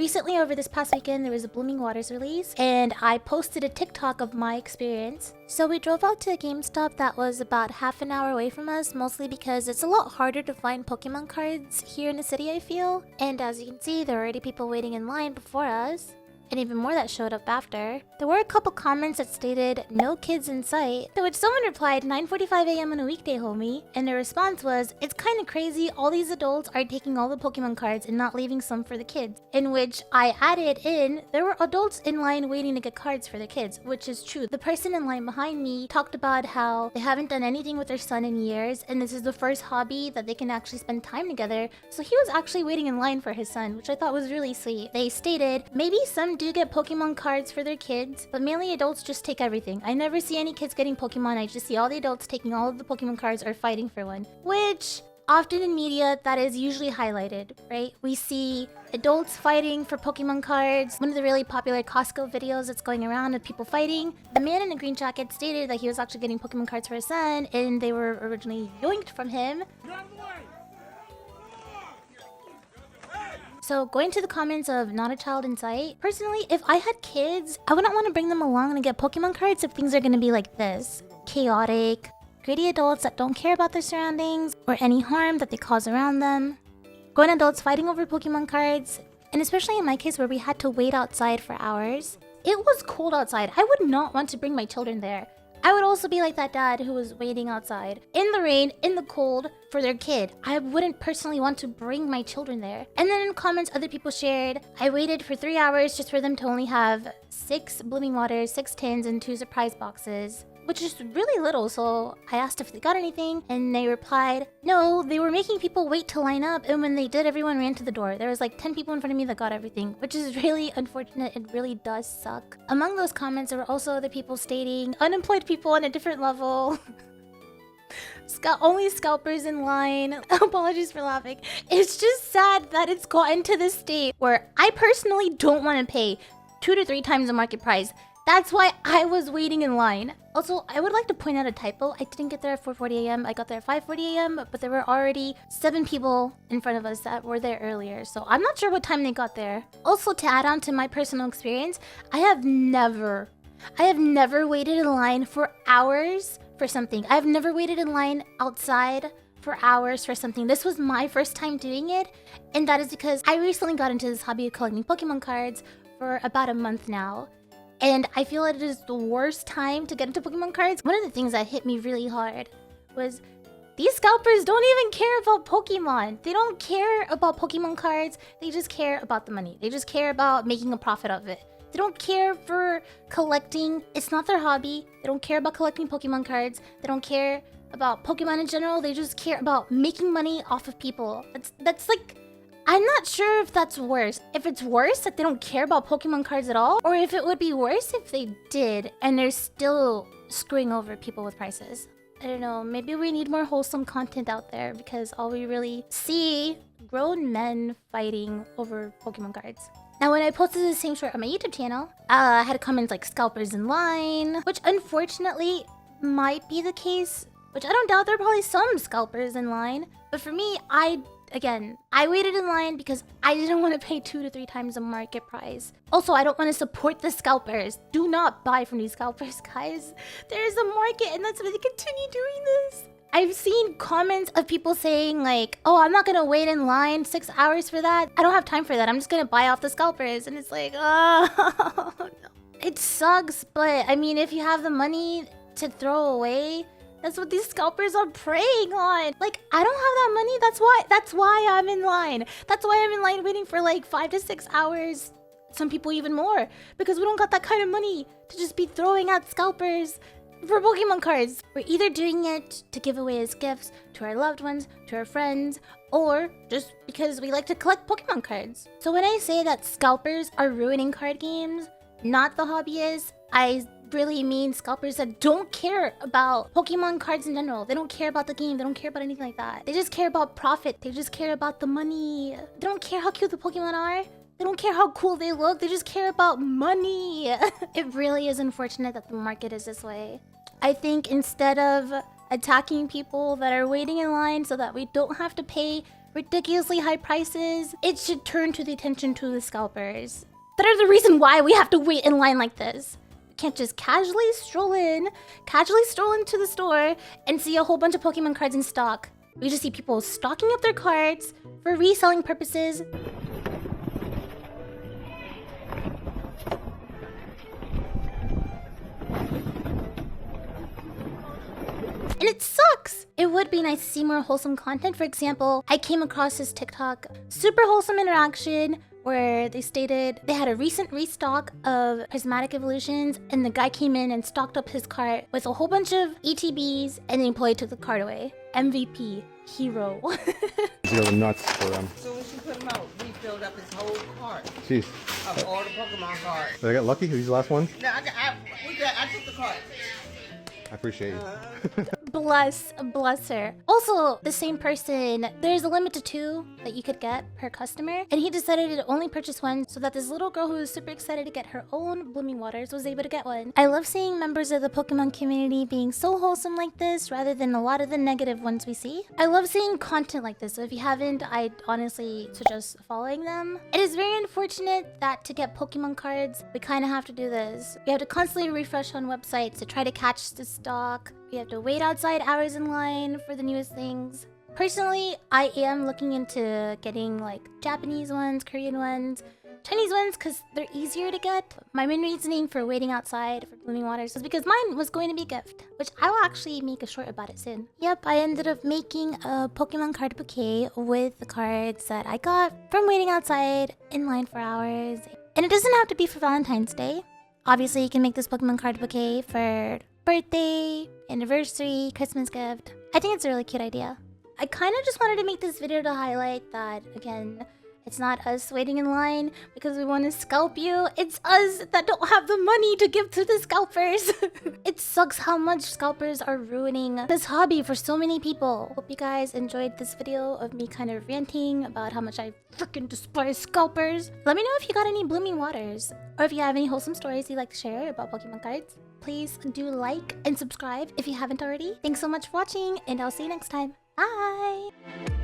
recently over this past weekend, there was a Blooming Waters release, and I posted a TikTok of my experience. So we drove out to a GameStop that was about half an hour away from us, mostly because it's a lot harder to find Pokemon cards here in the city, I feel. And as you can see, there were already people waiting in line before us. And even more that showed up after. There were a couple comments that stated, "No kids in sight," to which someone replied, 9:45 a.m. on a weekday, homie. And their response was, "It's kinda crazy, all these adults are taking all the Pokemon cards and not leaving some for the kids." In which I added in, there were adults in line waiting to get cards for their kids, which is true. The person in line behind me talked about how they haven't done anything with their son in years, and this is the first hobby that they can actually spend time together. So he was actually waiting in line for his son, which I thought was really sweet. They stated, "Maybe some do get Pokemon cards for their kids, but mainly adults just take everything. I never see any kids getting Pokemon, I just see all the adults taking all of the Pokemon cards or fighting for one." Which, often in media, that is usually highlighted, right? We see adults fighting for Pokemon cards. One of the really popular Costco videos that's going around of people fighting, the man in the green jacket stated that he was actually getting Pokemon cards for his son, and they were originally yoinked from him. So going to the comments of "not a child in sight," personally, if I had kids, I wouldn't want to bring them along to get Pokemon cards if things are going to be like this. Chaotic, greedy adults that don't care about their surroundings or any harm that they cause around them. Grown adults fighting over Pokemon cards, and especially in my case where we had to wait outside for hours. It was cold outside. I would not want to bring my children there. I would also be like that dad who was waiting outside in the rain, in the cold, for their kid. I wouldn't personally want to bring my children there. And then in comments, other people shared, "I waited for 3 hours just for them to only have 6 Blooming Waters, 6 tins, and 2 surprise boxes." Which is really little, so I asked if they got anything, and they replied, "No, they were making people wait to line up, and when they did, everyone ran to the door. There was like 10 people in front of me that got everything," which is really unfortunate. It really does suck. Among those comments, there were also other people stating, "Unemployed people on a different level." Only scalpers in line. Apologies for laughing. It's just sad that it's gotten to this state where I personally don't want to pay 2 to 3 times the market price. That's why I was waiting in line. Also, I would like to point out a typo. I didn't get there at 4:40 a.m. I got there at 5:40 a.m. But there were already 7 people in front of us that were there earlier. So I'm not sure what time they got there. Also, to add on to my personal experience, I have never waited in line for hours for something. I've never waited in line outside for hours for something. This was my first time doing it. And that is because I recently got into this hobby of collecting Pokemon cards for about a month now. And I feel it is the worst time to get into Pokemon cards. One of the things that hit me really hard was these scalpers don't even care about Pokemon. They don't care about Pokemon cards. They just care about the money. They just care about making a profit of it. They don't care for collecting. It's not their hobby. They don't care about collecting Pokemon cards. They don't care about Pokemon in general. They just care about making money off of people. That's like... I'm not sure if that's worse. If it's worse that they don't care about Pokemon cards at all, or if it would be worse if they did and they're still screwing over people with prices. I don't know, maybe we need more wholesome content out there because all we really see grown men fighting over Pokemon cards. Now, when I posted the same short on my YouTube channel, I had comments like "scalpers in line," which unfortunately might be the case, which I don't doubt there are probably some scalpers in line. But for me, I waited in line because I didn't want to pay 2 to 3 times the market price. Also, I don't want to support the scalpers. Do not buy from these scalpers, guys. There is a market and that's why they continue doing this. I've seen comments of people saying like, "Oh, I'm not going to wait in line 6 hours for that. I don't have time for that. I'm just going to buy off the scalpers." And it's like, oh, no. It sucks, but I mean, if you have the money to throw away, that's what these scalpers are preying on. Like, I don't have that money. That's why I'm in line. That's why I'm in line waiting for like 5 to 6 hours. Some people even more. Because we don't got that kind of money to just be throwing out scalpers for Pokemon cards. We're either doing it to give away as gifts to our loved ones, to our friends, or just because we like to collect Pokemon cards. So when I say that scalpers are ruining card games, not the hobbyists, I really mean scalpers that don't care about Pokemon cards in general. They don't care about the game. They don't care about anything like that. They just care about profit. They just care about the money. They don't care how cute the Pokemon are. They don't care how cool they look. They just care about money. It really is unfortunate that the market is this way. I think instead of attacking people that are waiting in line so that we don't have to pay ridiculously high prices, it should turn to the attention to the scalpers. That are the reason why we have to wait in line like this. We can't just casually stroll into the store and see a whole bunch of Pokemon cards in stock. We just see people stocking up their cards for reselling purposes. And it sucks! It would be nice to see more wholesome content. For example, I came across this TikTok super wholesome interaction where they stated they had a recent restock of prismatic evolutions and the guy came in and stocked up his cart with a whole bunch of ETBs and the employee took the cart away. MVP. Hero. You go nuts for them. As soon as you put him out, we filled up his whole cart Jeez. of all the Pokemon cards. Did I get lucky? Who's the last one? No, I took the cart. I appreciate you. Bless her. Also, the same person, there's a limit to 2 that you could get per customer, and he decided to only purchase 1 so that this little girl who was super excited to get her own blooming waters was able to get 1. I love seeing members of the Pokemon community being so wholesome like this rather than a lot of the negative ones we see. I love seeing content like this, so if you haven't, I'd honestly suggest following them. It is very unfortunate that to get Pokemon cards, we kind of have to do this. We have to constantly refresh on websites to try to catch the stock. We have to wait outside hours in line for the newest things. Personally, I am looking into getting like Japanese ones, Korean ones, Chinese ones because they're easier to get. My main reasoning for waiting outside for blooming waters was because mine was going to be a gift, which I will actually make a short about it soon. Yep, I ended up making a Pokemon card bouquet with the cards that I got from waiting outside in line for hours. And it doesn't have to be for Valentine's Day. Obviously, you can make this Pokemon card bouquet for birthday, anniversary, Christmas gift. I think it's a really cute idea. I kind of just wanted to make this video to highlight that, again, it's not us waiting in line because we want to scalp you. It's us that don't have the money to give to the scalpers. It sucks how much scalpers are ruining this hobby for so many people. Hope you guys enjoyed this video of me kind of ranting about how much I freaking despise scalpers. Let me know if you got any blooming waters or if you have any wholesome stories you'd like to share about Pokemon cards. Please do like and subscribe if you haven't already. Thanks so much for watching and I'll see you next time. Bye!